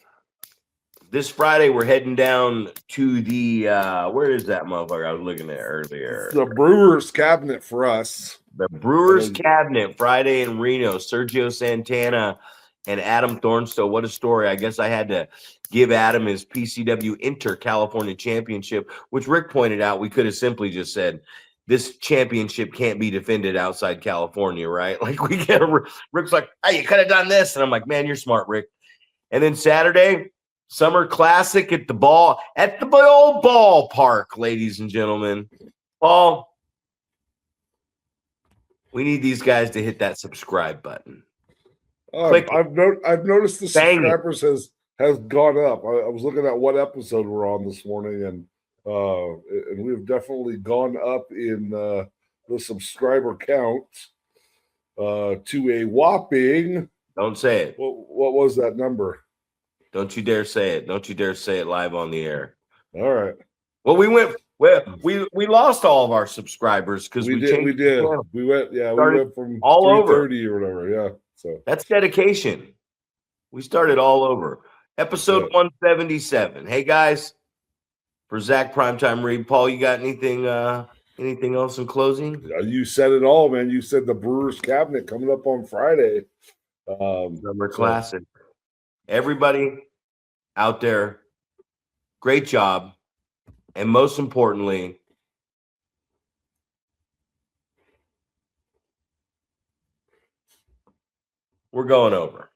we're heading down to the where is that motherfucker I was looking at earlier? It's the Brewers Cabinet for us. The Brewers Cabinet, Friday in Reno. Sergio Santana and Adam Thornstowe. What a story. I guess I had to give Adam his PCW Inter California Championship, which Rick pointed out. We could have simply just said, this championship can't be defended outside California, right? Like Rick's like, hey, you could have done this. And I'm like, man, you're smart, Rick. And then Saturday, Summer Classic at the old ballpark, ladies and gentlemen. Paul, we need these guys to hit that subscribe button. I've noticed the subscribers has gone up. I was looking at what episode we're on this morning, and we've definitely gone up in the subscriber count to a whopping. Don't say it. What was that number? Don't you dare say it. Don't you dare say it live on the air. All right. Well, we lost all of our subscribers because we did. We went from all 330 or whatever. Yeah. So that's dedication. We started all over. Episode 177. Hey guys, for Zach Primetime Reeb, Paul, you got anything else in closing? You said it all, man. You said the Brewers Cabinet coming up on Friday. Summer Classic. Everybody out there, great job. And most importantly, we're going over.